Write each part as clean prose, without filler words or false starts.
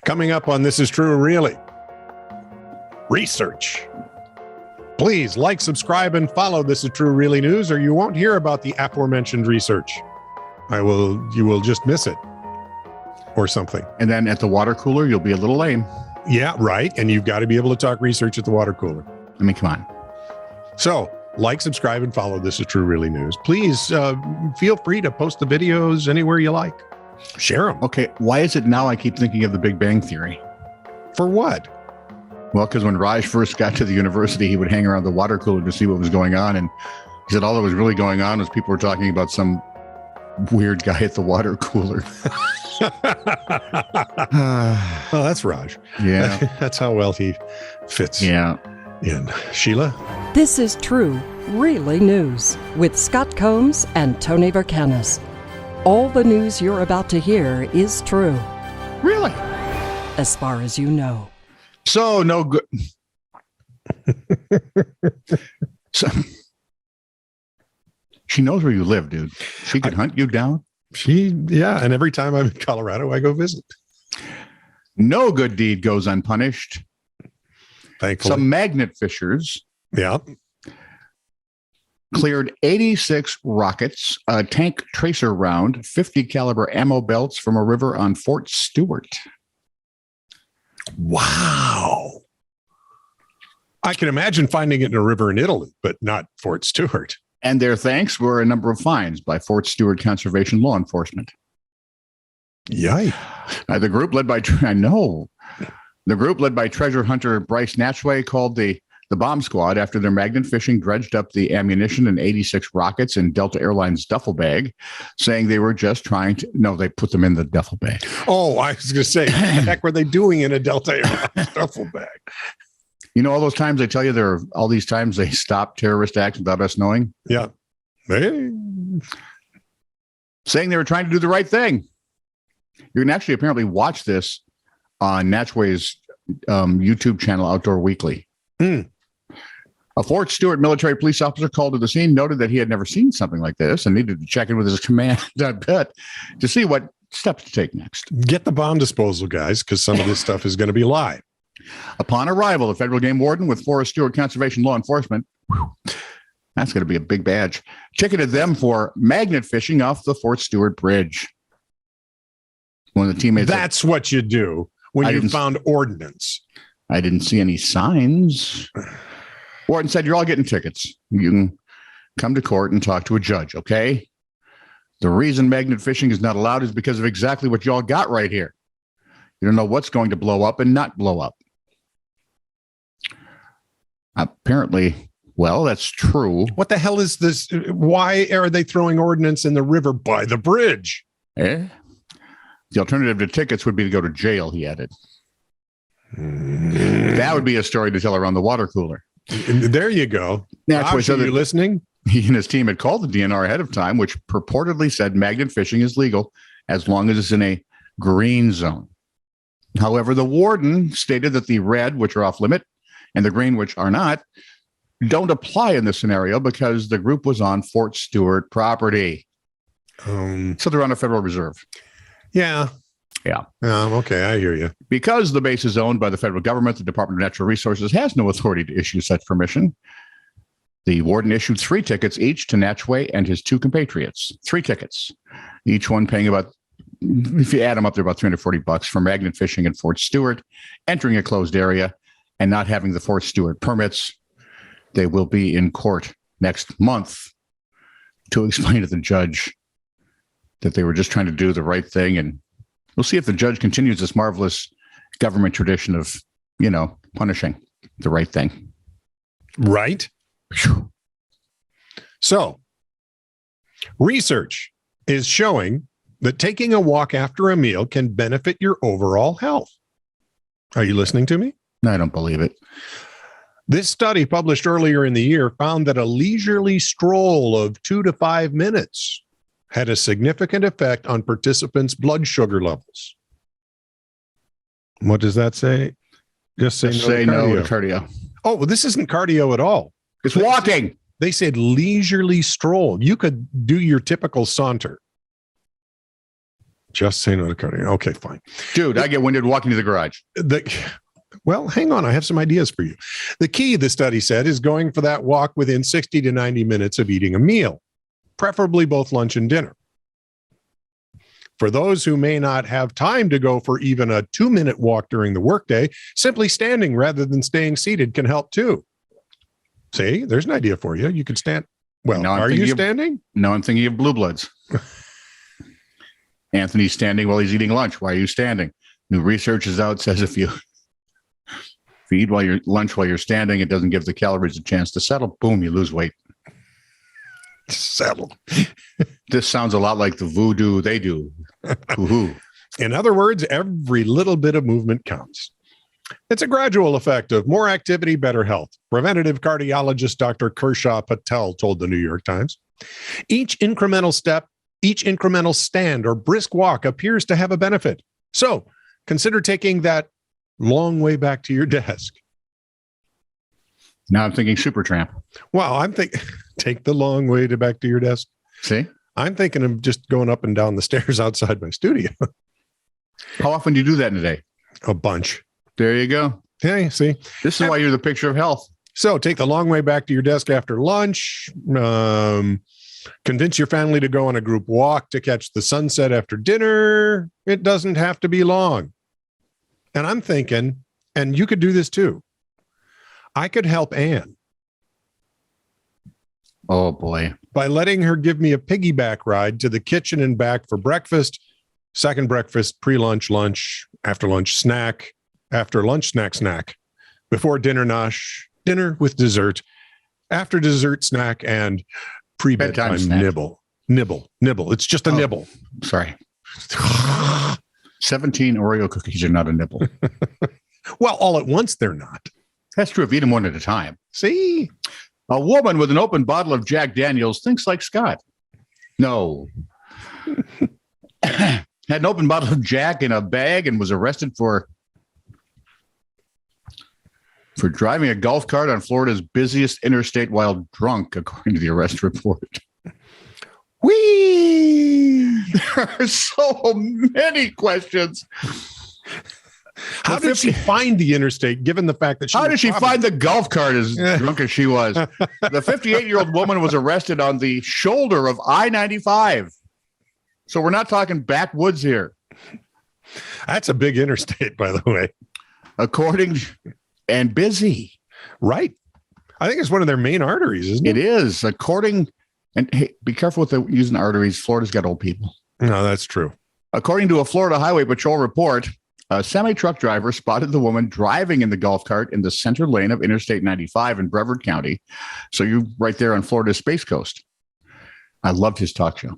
Coming up on This Is True, Really. Research. Please like, subscribe, and follow This Is True, Really News, or you won't hear about the aforementioned research. You will just miss it or something. And then at the water cooler, you'll be a little lame. Yeah, right. And you've got to be able to talk research at the water cooler. I mean, come on. So like, subscribe, and follow This Is True, Really News. Please feel free to post the videos anywhere you like. Share them. Okay, why is it now I keep thinking of the Big Bang Theory? For what? Well, because when Raj first got to the university, he would hang around the water cooler to see what was going on. And he said all that was really going on was people were talking about some weird guy at the water cooler. Well, that's Raj. Yeah. That's how well he fits. Yeah. In. Sheila? This is True, Really News with Scott Combs and Tony Vercanis. All the news you're about to hear is true. Really? As far as you know. So, no good. So, she knows where you live, dude. She could hunt you down. Yeah. And every time I'm in Colorado, I go visit. No good deed goes unpunished. Thankfully. Some magnet fishers. Yeah. Cleared 86 rockets, a tank tracer round, 50 caliber ammo belts from a river on Fort Stewart. Wow. I can imagine finding it in a river in Italy, but not Fort Stewart. And their thanks were a number of fines by Fort Stewart Conservation Law Enforcement. Yikes. The group led by, the group led by treasure hunter Bryce Natchway called the bomb squad after their magnet fishing dredged up the ammunition and 86 rockets in Delta Airlines duffel bag, saying they were just trying to, no, they put them in the duffel bag. Oh, I was going to say, what the heck were they doing in a Delta Airlines duffel bag? You know, all those times I tell you, there are all these times they stop terrorist acts without us knowing. Yeah. Hey. Saying they were trying to do the right thing. You can actually apparently watch this on Natchway's YouTube channel, Outdoor Weekly. A Fort Stewart military police officer called to the scene noted that he had never seen something like this and needed to check in with his command to see what steps to take next. Get the bomb disposal, guys, because some of this stuff is going to be live. Upon arrival, the federal game warden with Forest Stewart Conservation Law Enforcement, that's going to be a big badge, ticketed them for magnet fishing off the Fort Stewart Bridge. One of the teammates. That's what you do when you found ordnance. I didn't see any signs. Warden said, you're all getting tickets. You can come to court and talk to a judge, okay? The reason magnet fishing is not allowed is because of exactly what y'all got right here. You don't know what's going to blow up and not blow up. Apparently, well, that's true. What the hell is this? Why are they throwing ordnance in the river by the bridge? The alternative to tickets would be to go to jail, he added. That would be a story to tell around the water cooler. There you go. Are you listening? He and his team had called the DNR ahead of time, which purportedly said magnet fishing is legal as long as it's in a green zone. However, the warden stated that the red, which are off limit, and the green, which are not, don't apply in this scenario because the group was on Fort Stewart property. So they're on a federal reserve. Yeah. Yeah. Okay, I hear you. Because the base is owned by the federal government, the Department of Natural Resources has no authority to issue such permission. The warden issued 3 tickets each to Natchway and his 2 compatriots. 3 tickets, each one paying about, if you add them up, they're about $340 for magnet fishing at Fort Stewart, entering a closed area, and not having the Fort Stewart permits. They will be in court next month to explain to the judge that they were just trying to do the right thing. And we'll see if the judge continues this marvelous government tradition of, punishing the right thing. Right. Whew. So, research is showing that taking a walk after a meal can benefit your overall health. Are you listening to me? I don't believe it. This study published earlier in the year found that a leisurely stroll of 2 to 5 minutes had a significant effect on participants' blood sugar levels. What does that say? Just say no to cardio. Oh, well, this isn't cardio at all. It's walking. They said leisurely stroll. You could do your typical saunter. Just say no to cardio. Okay, fine. Dude, I get winded walking to the garage. Well, hang on. I have some ideas for you. The key, the study said, is going for that walk within 60 to 90 minutes of eating a meal, preferably both lunch and dinner. For those who may not have time to go for even a 2-minute walk during the workday, simply standing rather than staying seated can help too. See, there's an idea for you. You could stand. Well, Now I'm are you thinking standing? No, I'm thinking of Blue Bloods. Anthony's standing while he's eating lunch. Why are you standing? New research is out, says if you eat lunch while you're standing, it doesn't give the calories a chance to settle. Boom, you lose weight. Settle. This sounds a lot like the voodoo they do. Woo-hoo. In other words, every little bit of movement counts. It's a gradual effect of more activity, better health. Preventative cardiologist Dr. Kershaw Patel told the New York Times. Each incremental step, each incremental stand or brisk walk appears to have a benefit. So consider taking that long way back to your desk. Now I'm thinking Supertramp. Well, take the long way back to your desk. See? I'm thinking of just going up and down the stairs outside my studio. How often do you do that in a day? A bunch. There you go. Yeah, see? This is why you're the picture of health. So take the long way back to your desk after lunch. Convince your family to go on a group walk to catch the sunset after dinner. It doesn't have to be long. And I'm thinking, and you could do this too. I could help Anne. Oh, boy. By letting her give me a piggyback ride to the kitchen and back for breakfast, second breakfast, pre-lunch, lunch, after lunch snack, after lunch snack, before dinner nosh, dinner with dessert, after dessert snack, and pre-bedtime nibble. It's just a nibble. Sorry. 17 Oreo cookies are not a nibble. Well, all at once, they're not. That's true if you eat them one at a time. See? A woman with an open bottle of Jack Daniels thinks like Scott. No. Had an open bottle of Jack in a bag and was arrested for driving a golf cart on Florida's busiest interstate while drunk, according to the arrest report. Whee! There are so many questions. How did she find the interstate, given the fact that How did she find the golf cart as drunk as she was? The 58-year-old woman was arrested on the shoulder of I-95. So we're not talking backwoods here. That's a big interstate, by the way. And busy. Right. I think it's one of their main arteries, isn't it? It is. And hey, be careful with using arteries. Florida's got old people. No, that's true. According to a Florida Highway Patrol report, a semi-truck driver spotted the woman driving in the golf cart in the center lane of Interstate 95 in Brevard County. So you're right there on Florida's Space Coast. I loved his talk show.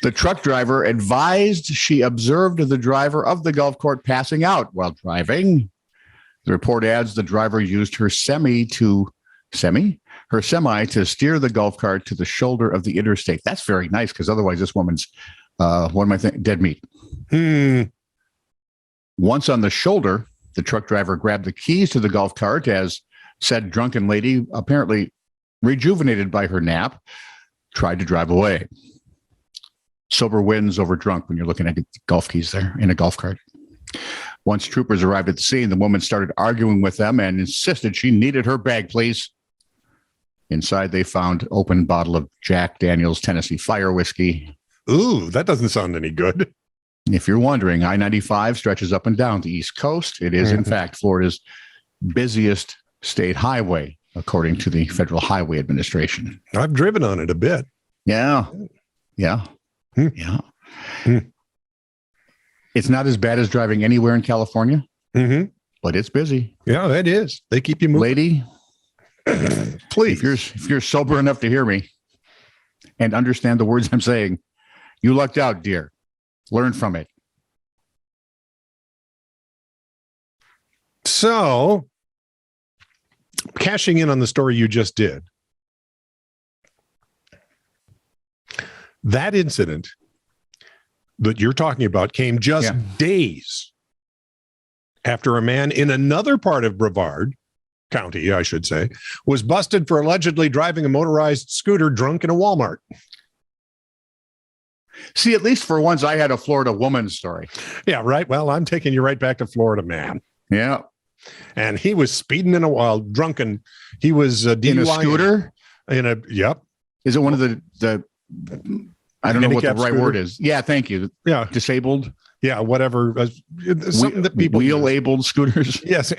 The truck driver advised she observed the driver of the golf cart passing out while driving. The report adds the driver used her semi to steer the golf cart to the shoulder of the interstate. That's very nice because otherwise this woman's, dead meat. Once on the shoulder, the truck driver grabbed the keys to the golf cart as said drunken lady, apparently rejuvenated by her nap, tried to drive away. Sober wins over drunk when you're looking at golf keys there in a golf cart. Once troopers arrived at the scene, the woman started arguing with them and insisted she needed her bag, please. Inside, they found open bottle of Jack Daniels Tennessee Fire whiskey. Ooh, that doesn't sound any good. If you're wondering, I-95 stretches up and down the East Coast. It is, in fact, Florida's busiest state highway, according to the Federal Highway Administration. I've driven on it a bit. Yeah. It's not as bad as driving anywhere in California, but it's busy. Yeah, it is. They keep you moving. Lady, please. If you're sober enough to hear me and understand the words I'm saying, you lucked out, dear. Learn from it. So, cashing in on the story you just did, that incident that you're talking about came just days after a man in another part of Brevard County, I should say, was busted for allegedly driving a motorized scooter drunk in a Walmart. See, at least for once, I had a Florida woman story. Yeah, right. Well, I'm taking you right back to Florida, man. Yeah. And he was speeding in a while, drunken. He was DUI In a scooter? Yep. Is it one of the I don't know what the Handicap right scooter? word is. Yeah, thank you. Yeah. Disabled? Yeah, whatever. Something that people use. Wheel-abled scooters? Yes.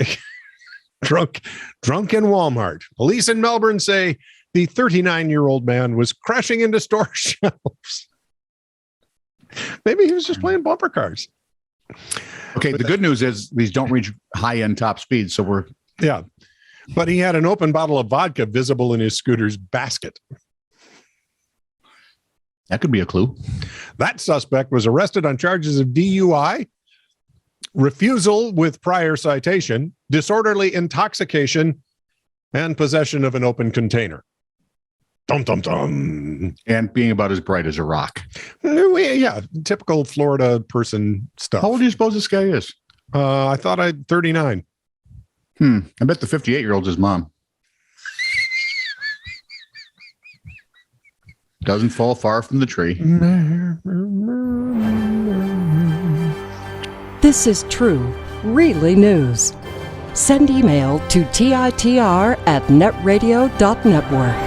Drunk in Walmart. Police in Melbourne say the 39-year-old man was crashing into store shelves. Maybe he was just playing bumper cars. Okay, the good news is these don't reach high-end top speed, so we're... Yeah. But he had an open bottle of vodka visible in his scooter's basket. That could be a clue. That suspect was arrested on charges of DUI, refusal with prior citation, disorderly intoxication, and possession of an open container. Dum, dum, dum. And being about as bright as a rock. Yeah, typical Florida person stuff. How old do you suppose this guy is? I thought I'd 39. I bet the 58-year-old's his mom. Doesn't fall far from the tree. This is true, really news. Send email to titr@netradio.network.